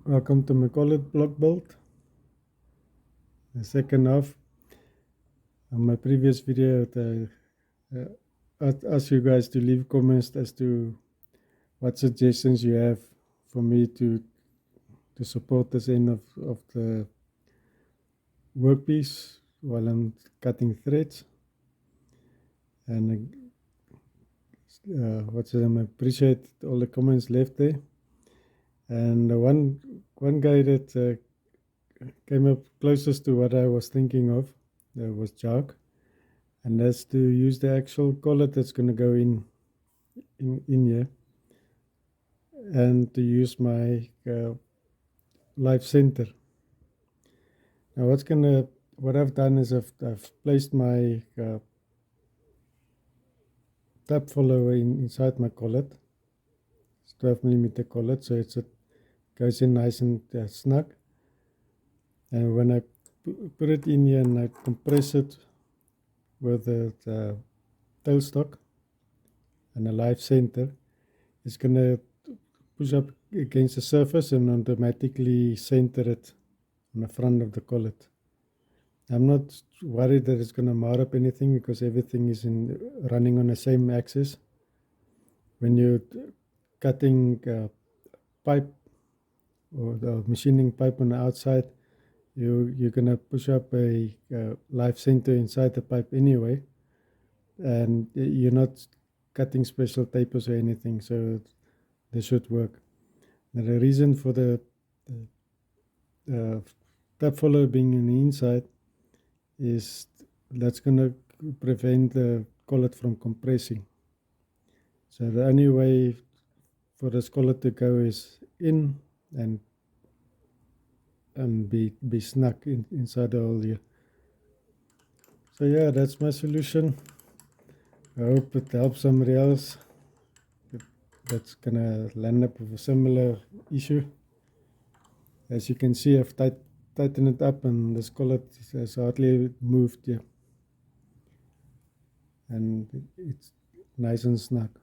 Welcome to my Collet block build, the second half. On my previous video, I asked you guys to leave comments as to what suggestions you have for me to support this end of the workpiece while I'm cutting threads. And I appreciate all the comments left there. And one guy that came up closest to what I was thinking of was Jack, and that's to use the actual collet that's going to go in here, and to use my live center. Now what I've done is I've placed my tab follower inside my collet. It's 12mm collet, so it goes in nice and snug. And when I put it in here and I compress it with the tailstock and a live center, it's going to push up against the surface and automatically center it on the front of the collet. I'm not worried that it's going to mar up anything because everything is running on the same axis. When you're cutting pipe or the machining pipe on the outside, you're going to push up a live center inside the pipe anyway, and you're not cutting special tapers or anything, so they should work. Now the reason for the tab follower being on the inside is that's going to prevent the collet from compressing. So the only way for this collet to go is in and be snug inside the hole here. So yeah, that's my solution. I hope it helps somebody else that's gonna land up with a similar issue. As you can see, I've tightened it up and this collet has hardly moved here, and it's nice and snug.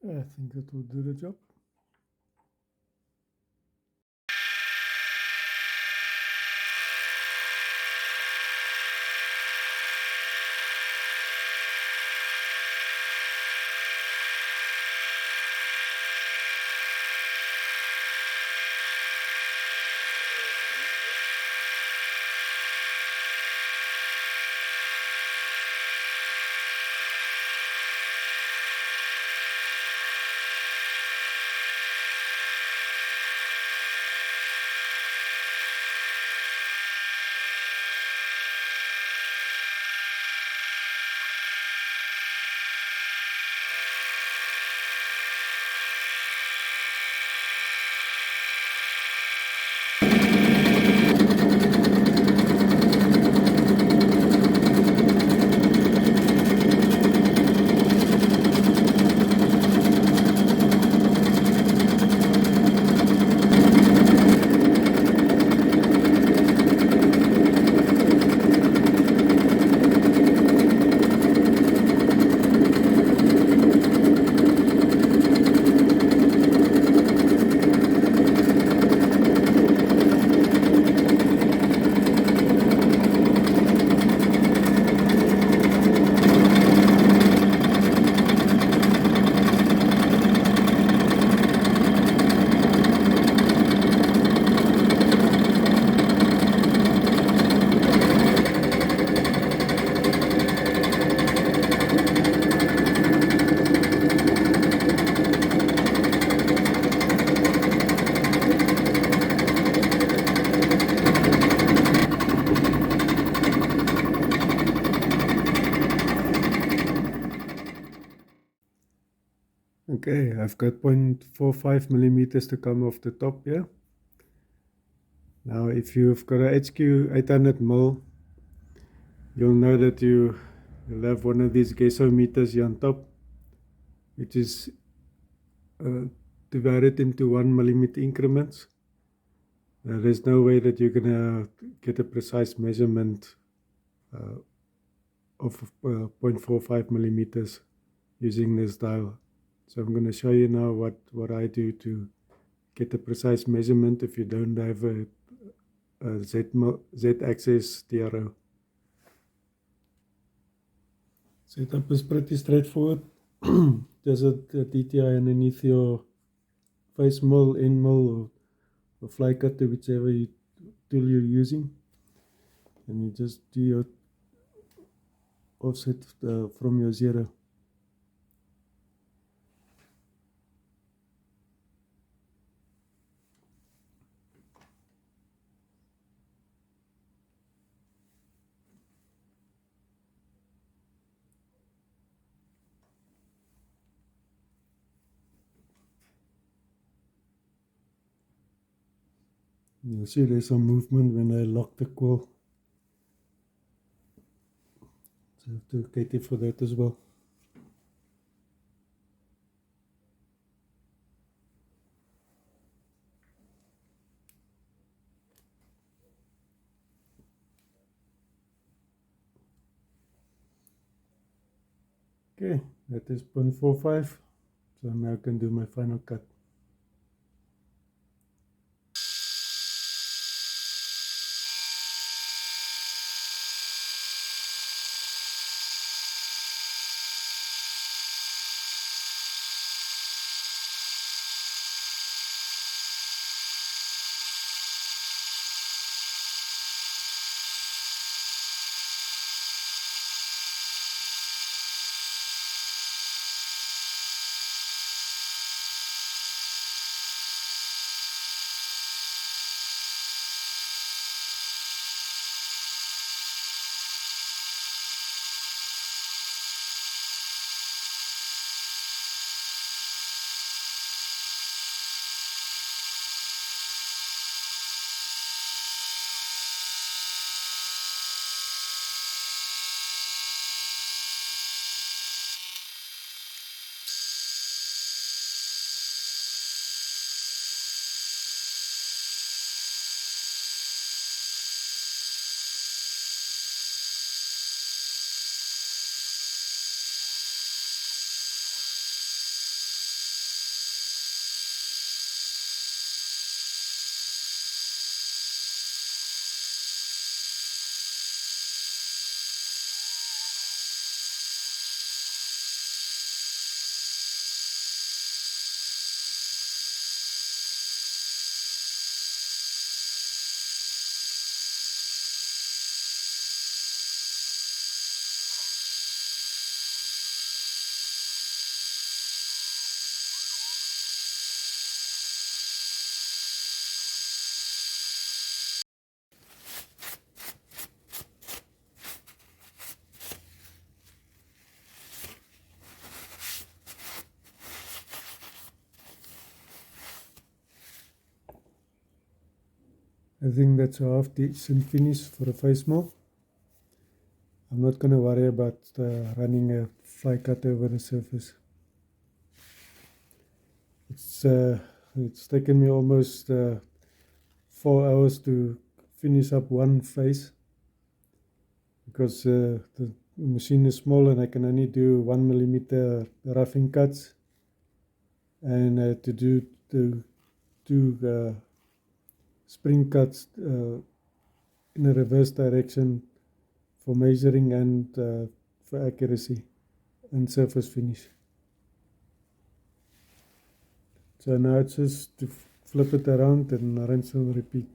I think it will do the job. Okay, I've got 0.45 millimeters to come off the top here. Now, if you've got a HQ 800 mil, you'll know that you'll have one of these gasometers here on top, which is divided into 1 millimeter increments. There's no way that you're gonna get a precise measurement of 0.45 millimeters using this dial. So I'm going to show you now what I do to get a precise measurement if you don't have a Z-axis DRO. Setup is pretty straightforward. There's a DTI underneath your face mill, end mill, or fly cutter, whichever tool you're using. And you just do your offset from your zero. You'll see there's some movement when I lock the coil. So I have to cater for that as well. Okay, that is 0.45. So now I can do my final cut. I think that's a half decent finish for a face mold. I'm not going to worry about running a fly cut over the surface. It's taken me almost 4 hours to finish up one face because the machine is small and I can only do 1mm roughing cuts, and to do two spring cuts in a reverse direction for measuring and for accuracy and surface finish. So now it's just to flip it around and rinse and repeat.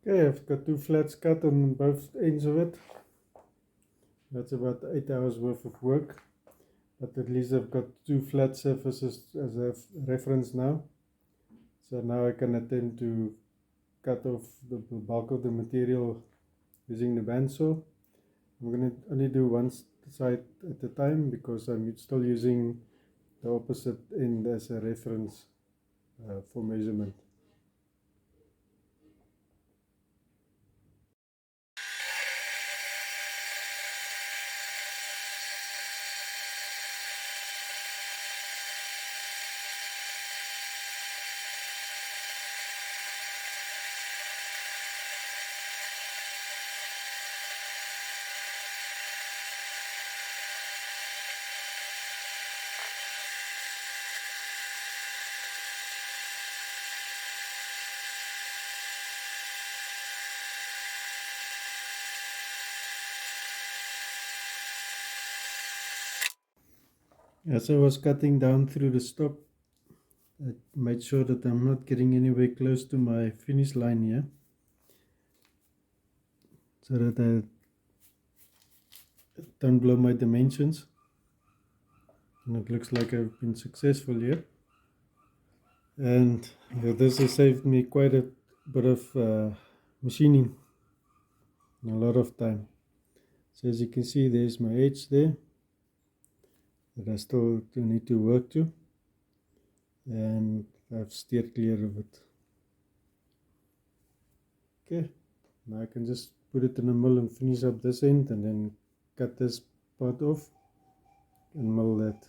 Okay, I've got 2 flats cut on both ends of it. That's about 8 hours worth of work, but at least I've got 2 flat surfaces as a reference now. So now I can attempt to cut off the bulk of the material using the bandsaw. I'm going to only do one side at a time because I'm still using the opposite end as a reference for measurement. As I was cutting down through the stock, I made sure that I'm not getting anywhere close to my finish line here, so that I don't blow my dimensions. And it looks like I've been successful here. And yeah, this has saved me quite a bit of machining and a lot of time. So as you can see, there's my edge there that I still need to work to, and I've steered clear of it. Okay, now I can just put it in the mill and finish up this end, and then cut this part off and mill that.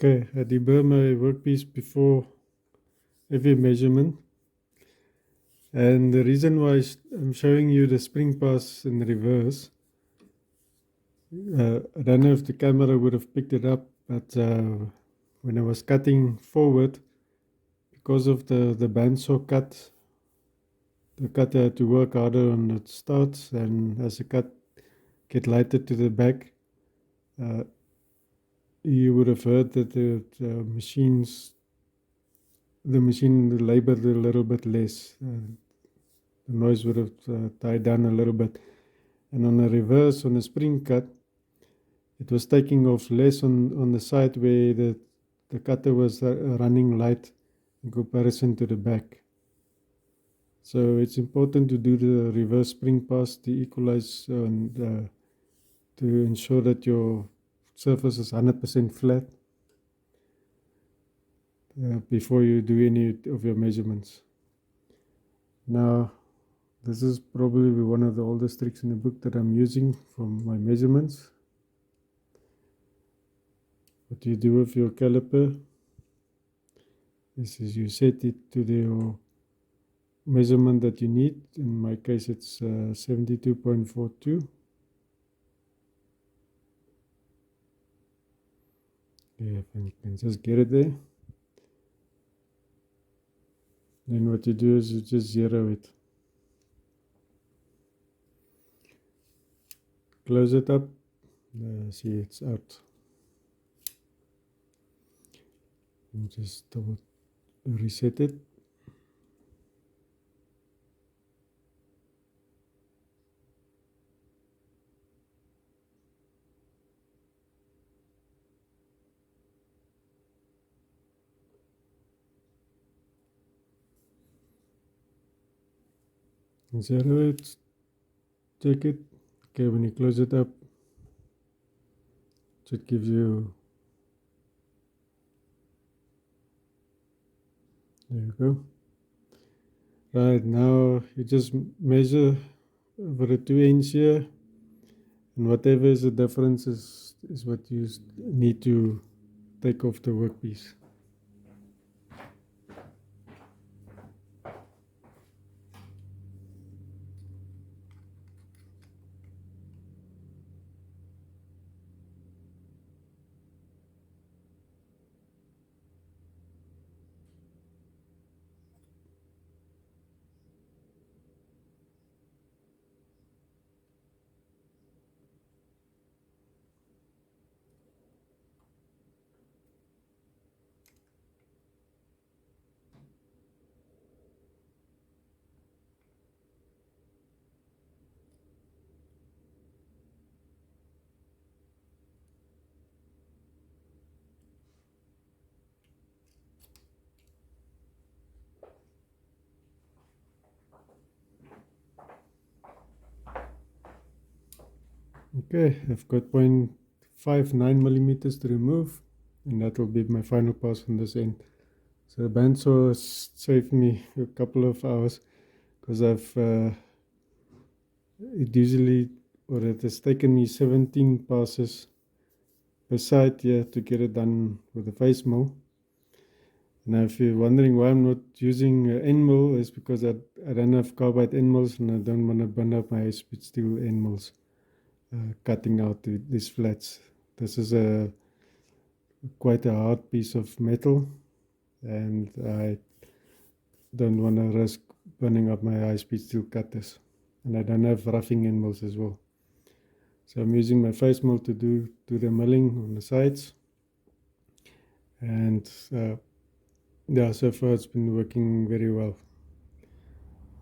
Okay, I deburr my workpiece before every measurement. And the reason why I'm showing you the spring pass in reverse, I don't know if the camera would have picked it up, but when I was cutting forward, because of the bandsaw cut, the cutter had to work harder on the starts, and as the cut get lighter to the back, you would have heard that the machine labored a little bit less. The noise would have died down a little bit. And on a reverse, on a spring cut, it was taking off less on the side where the cutter was running light in comparison to the back. So it's important to do the reverse spring pass to equalize and to ensure that your surface is 100% flat before you do any of your measurements. Now, this is probably one of the oldest tricks in the book that I'm using for my measurements. What you do with your caliper is you set it to the measurement that you need. In my case, it's 72.42. Yeah, if you can just get it there. Then what you do is you just zero it. Close it up. See, it's out. And just double reset it. Zero it. Check it. Okay, when you close it up, it should give you. There you go. Right, now you just measure over a 2-inch here, and whatever is the difference is what you need to take off the workpiece. Okay, I've got 0.59 millimeters to remove, and that will be my final pass on this end. So the bandsaw has saved me a couple of hours because it has taken me 17 passes per side here to get it done with a face mill. Now, if you're wondering why I'm not using an end mill, it's because I don't have carbide end mills, and I don't want to burn up my high-speed steel end mills cutting out these flats. This is quite a hard piece of metal, and I don't want to risk burning up my high-speed steel cutters, and I don't have roughing end mills as well. So I'm using my face mill to do the milling on the sides, and yeah, so far it's been working very well.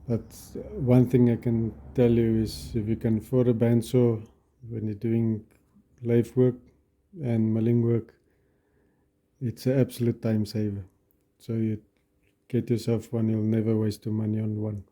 But one thing I can tell you is, if you can afford a bandsaw when you're doing lathe work and milling work, it's an absolute time saver. So you get yourself one, you'll never waste your money on one.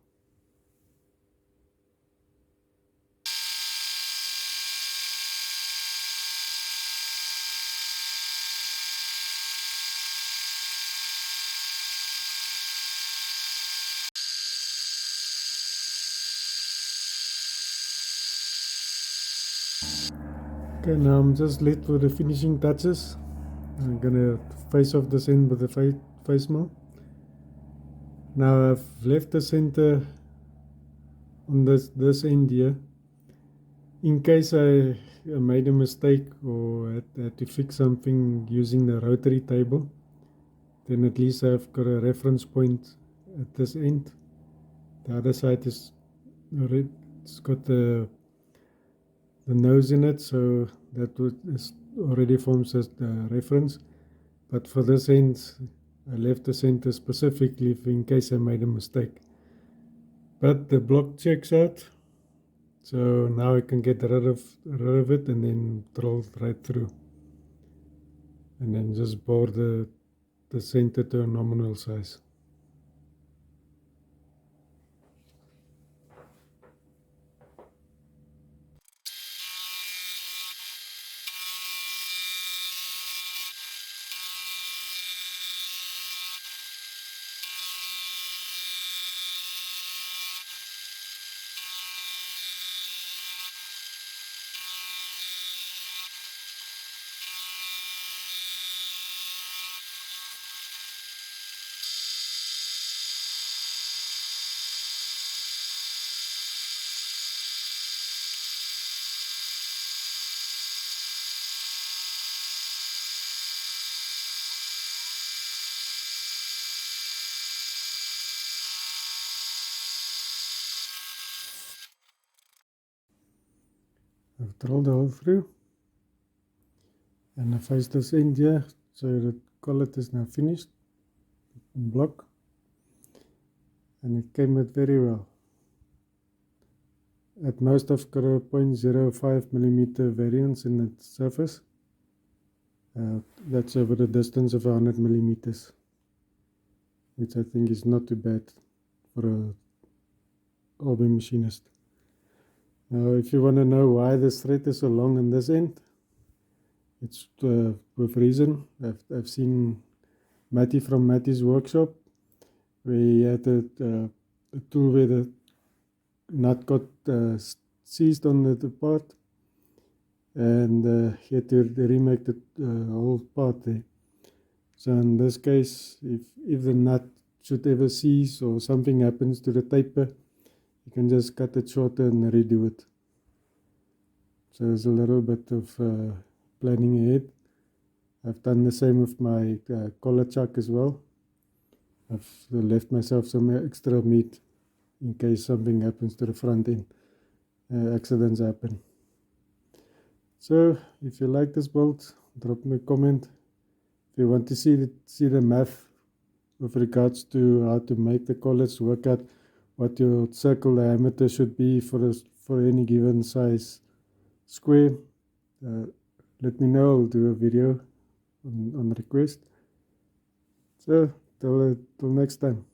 Okay, now I'm just left for the finishing touches. I'm gonna face off this end with the face mill. Now I've left the center on this end here. In case I made a mistake or had to fix something using the rotary table, then at least I've got a reference point at this end. The other side is already, it's got the nose in it, so that is already forms as the reference. But for this end, I left the center specifically in case I made a mistake. But the block checks out, so now I can get rid of it and then drill right through. And then just bore the center to a nominal size. I've drilled the hole through, and I face this end here, so the collet is now finished in block, and it came out very well. At most I've got a 0.05 millimeter variance in the surface. That's over the distance of 100 millimeters, which I think is not too bad for a hobby machinist. Now if you want to know why this thread is so long on this end, it's with reason. I've seen Matty from Matty's workshop where he had a tool where the nut got seized on the part, and he had to remake the whole part there. So in this case, if the nut should ever seize or something happens to the taper, you can just cut it shorter and redo it. So there's a little bit of planning ahead. I've done the same with my collar chuck as well. I've left myself some extra meat in case something happens to the front end. Accidents happen. So if you like this build, drop me a comment. If you want to see the math with regards to how to make the collets, work out what your circle diameter should be for any given size square, let me know. I'll do a video on request. So till next time.